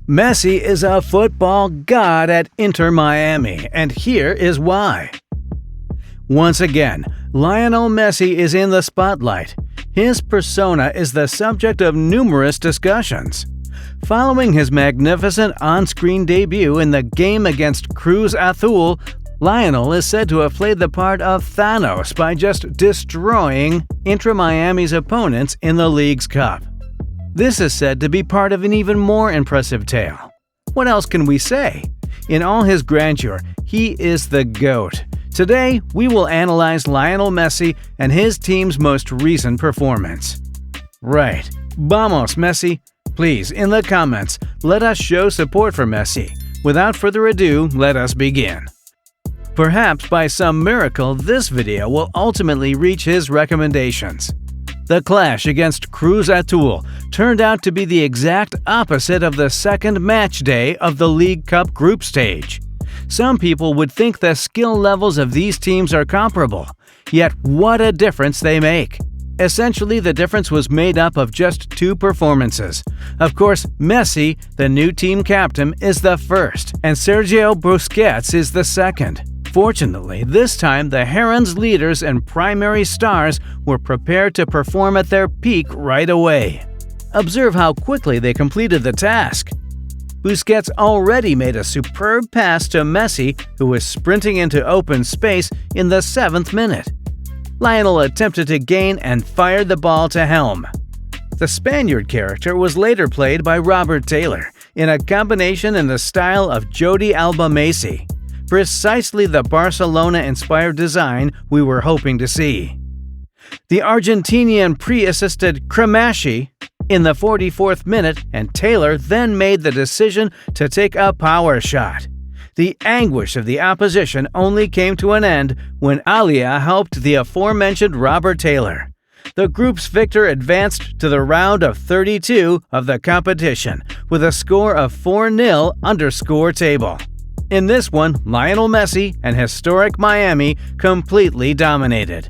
Messi is a football god at Intramayami, and here is why. Once again, Lionel Messi is in the spotlight. His persona is the subject of numerous discussions. Following his magnificent on-screen debut in the game against Cruz Athul, Lionel is said to have played the part of Thanos by just destroying Intramayami's opponents in the league's cup. This is said to be part of an even more impressive tale. What else can we say? In all his grandeur, he is the GOAT. Today, we will analyze Lionel Messi and his team's most recent performance. Right. Vamos, Messi! Please, in the comments, let us show support for Messi. Without further ado, let us begin. Perhaps by some miracle, this video will ultimately reach his recommendations. The clash against Cruz Athul turned out to be the exact opposite of the second match day of the League Cup group stage. Some people would think the skill levels of these teams are comparable, yet what a difference they make. Essentially, the difference was made up of just two performances. Of course, Messi, the new team captain, is the first, and Sergey Busquets is the second. Fortunately, this time the Herons' leaders and primary stars were prepared to perform at their peak right away. Observe how quickly they completed the task. Busquets already made a superb pass to Messi, who was sprinting into open space in the 7th minute. Lionel attempted to gain and fired the ball to Helm. The Spaniard character was later played by Robert Taylor, in a combination in the style of Jody Alba Messi. Precisely the Barcelona-inspired design we were hoping to see. The Argentinian pre-assisted Cramashi in the 44th minute, and Taylor then made the decision to take a power shot. The anguish of the opposition only came to an end when Alia helped the aforementioned Robert Taylor. The group's victor advanced to the round of 32 of the competition with a score of 4-0 underscore table. In this one, Lionel Messi and historic Miami completely dominated.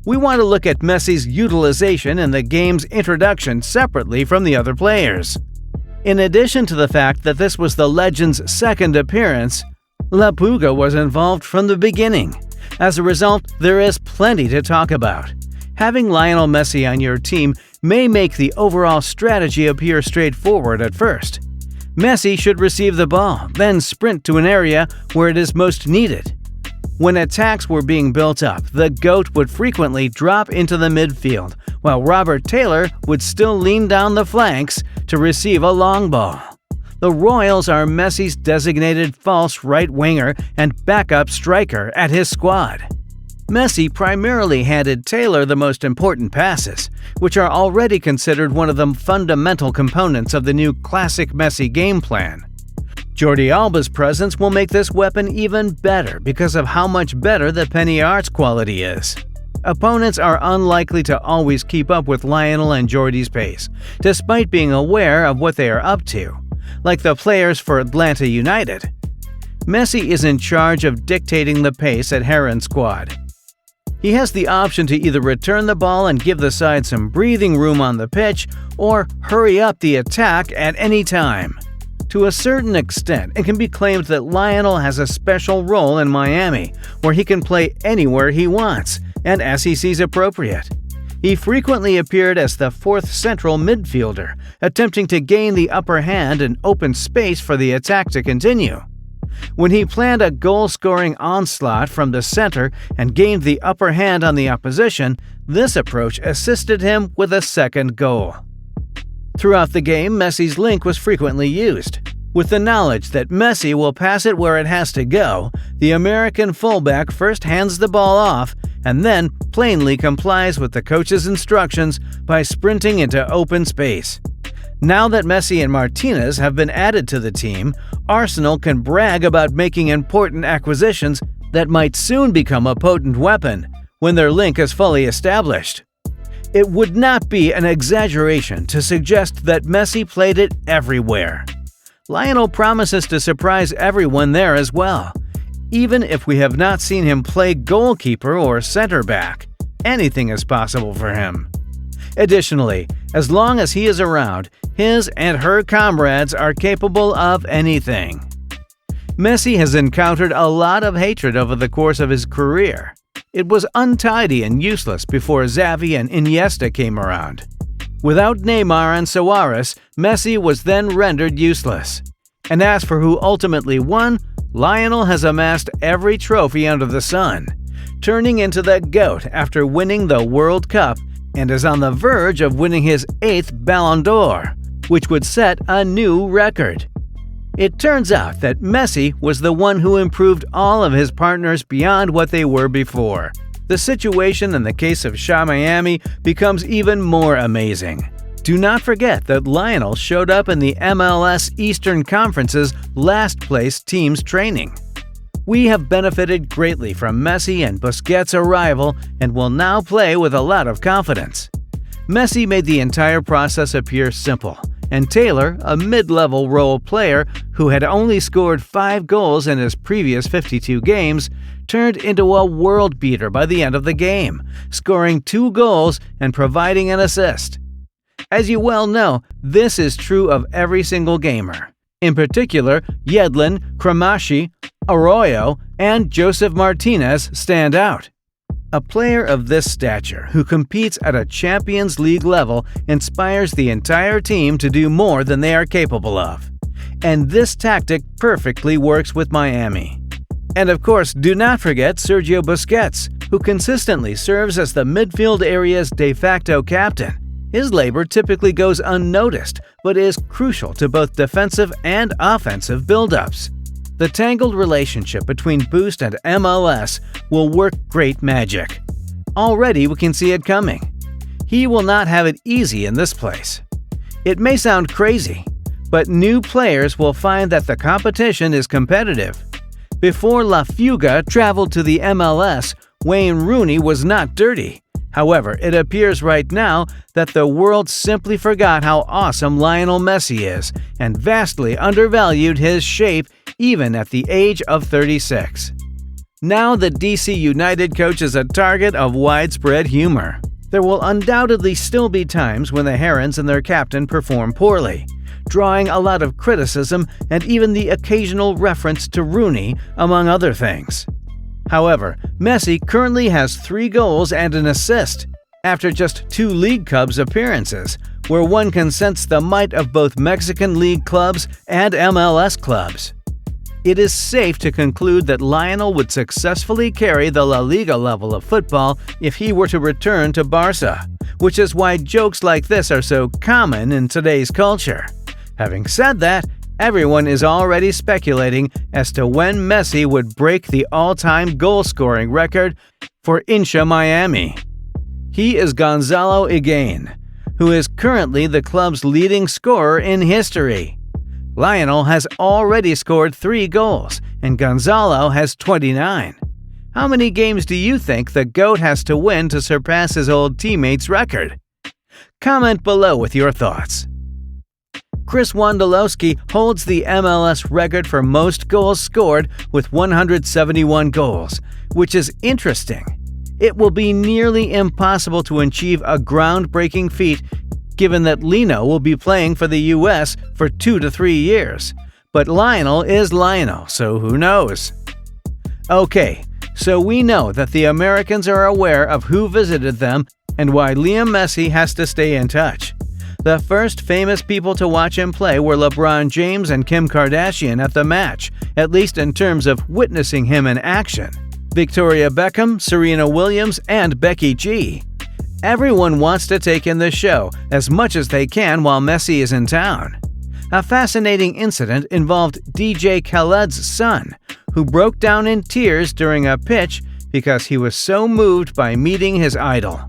We want to look at Messi's utilization in the game's introduction separately from the other players. In addition to the fact that this was the legend's second appearance, La Puga was involved from the beginning. As a result, there is plenty to talk about. Having Lionel Messi on your team may make the overall strategy appear straightforward at first. Messi should receive the ball, then sprint to an area where it is most needed. When attacks were being built up, the GOAT would frequently drop into the midfield, while Robert Taylor would still lean down the flanks to receive a long ball. The Royals are Messi's designated false right winger and backup striker at his squad. Messi primarily handed Taylor the most important passes, which are already considered one of the fundamental components of the new classic Messi game plan. Jordi Alba's presence will make this weapon even better because of how much better the penny arts quality is. Opponents are unlikely to always keep up with Lionel and Jordi's pace, despite being aware of what they are up to, like the players for Atlanta United. Messi is in charge of dictating the pace at Heron's squad. He has the option to either return the ball and give the side some breathing room on the pitch, or hurry up the attack at any time. To a certain extent, it can be claimed that Lionel has a special role in Miami, where he can play anywhere he wants, and as he sees appropriate. He frequently appeared as the fourth central midfielder, attempting to gain the upper hand and open space for the attack to continue. When he planned a goal-scoring onslaught from the center and gained the upper hand on the opposition, this approach assisted him with a second goal. Throughout the game, Messi's link was frequently used. With the knowledge that Messi will pass it where it has to go, the American fullback first hands the ball off and then plainly complies with the coach's instructions by sprinting into open space. Now that Messi and Martinez have been added to the team, Arsenal can brag about making important acquisitions that might soon become a potent weapon when their link is fully established. It would not be an exaggeration to suggest that Messi played it everywhere. Lionel promises to surprise everyone there as well. Even if we have not seen him play goalkeeper or center back, anything is possible for him. Additionally, as long as he is around, his and her comrades are capable of anything. Messi has encountered a lot of hatred over the course of his career. It was untidy and useless before Xavi and Iniesta came around. Without Neymar and Suarez, Messi was then rendered useless. And as for who ultimately won, Lionel has amassed every trophy under the sun, turning into the GOAT after winning the World Cup, and is on the verge of winning his 8th Ballon d'Or, which would set a new record. It turns out that Messi was the one who improved all of his partners beyond what they were before. The situation in the case of Intramayami becomes even more amazing. Do not forget that Lionel showed up in the MLS Eastern Conference's last-place team's training. We have benefited greatly from Messi and Busquets' arrival and will now play with a lot of confidence. Messi made the entire process appear simple, and Taylor, a mid-level role player who had only scored 5 goals in his previous 52 games, turned into a world beater by the end of the game, scoring 2 goals and providing an assist. As you well know, this is true of every single gamer. In particular, Yedlin, Kramashi, Arroyo, and Joseph Martinez stand out. A player of this stature who competes at a Champions League level inspires the entire team to do more than they are capable of. And this tactic perfectly works with Miami. And of course, do not forget Sergey Busquets, who consistently serves as the midfield area's de facto captain. His labor typically goes unnoticed, but is crucial to both defensive and offensive build-ups. The tangled relationship between Boost and MLS will work great magic. Already we can see it coming. He will not have it easy in this place. It may sound crazy, but new players will find that the competition is competitive. Before La Fuga traveled to the MLS, Wayne Rooney was not dirty. However, it appears right now that the world simply forgot how awesome Lionel Messi is and vastly undervalued his shape even at the age of 36. Now the DC United coach is a target of widespread humor. There will undoubtedly still be times when the Herons and their captain perform poorly, drawing a lot of criticism and even the occasional reference to Rooney, among other things. However, Messi currently has 3 goals and an assist, after just 2 League Cubs appearances, where one can sense the might of both Mexican League clubs and MLS clubs. It is safe to conclude that Lionel would successfully carry the La Liga level of football if he were to return to Barca, which is why jokes like this are so common in today's culture. Having said that, everyone is already speculating as to when Messi would break the all-time goal-scoring record for Intramayami. He is Gonzalo Higuain, who is currently the club's leading scorer in history. Lionel has already scored 3 goals, and Gonzalo has 29. How many games do you think the GOAT has to win to surpass his old teammate's record? Comment below with your thoughts. Chris Wondolowski holds the MLS record for most goals scored with 171 goals, which is interesting. It will be nearly impossible to achieve a groundbreaking feat given that Lino will be playing for the US for 2 to 3 years. But Lionel is Lionel, so who knows? Okay, so we know that the Americans are aware of who visited them and why Liam Messi has to stay in touch. The first famous people to watch him play were LeBron James and Kim Kardashian at the match, at least in terms of witnessing him in action. Victoria Beckham, Serena Williams, and Becky G. Everyone wants to take in the show as much as they can while Messi is in town. A fascinating incident involved DJ Khaled's son, who broke down in tears during a pitch because he was so moved by meeting his idol.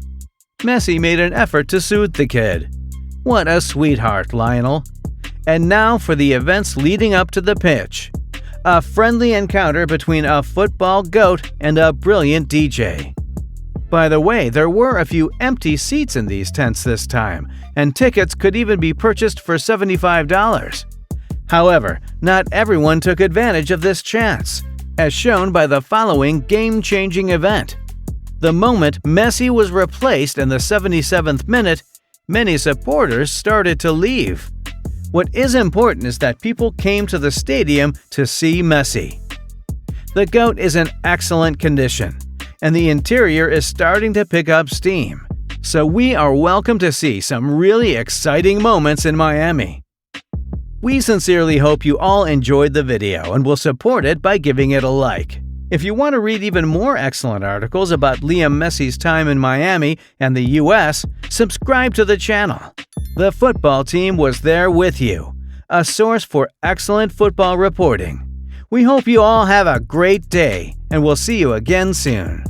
Messi made an effort to soothe the kid. What a sweetheart, Lionel. And now for the events leading up to the pitch. A friendly encounter between a football GOAT and a brilliant DJ. By the way, there were a few empty seats in these tents this time, and tickets could even be purchased for $75. However, not everyone took advantage of this chance, as shown by the following game-changing event. The moment Messi was replaced in the 77th minute, Many supporters started to leave. What is important is that people came to the stadium to see Messi. The GOAT is in excellent condition, and the interior is starting to pick up steam, so we are welcome to see some really exciting moments in Miami. We sincerely hope you all enjoyed the video and will support it by giving it a like. If you want to read even more excellent articles about Liam Messi's time in Miami and the US, subscribe to the channel. The football team was there with you, a source for excellent football reporting. We hope you all have a great day, and we'll see you again soon.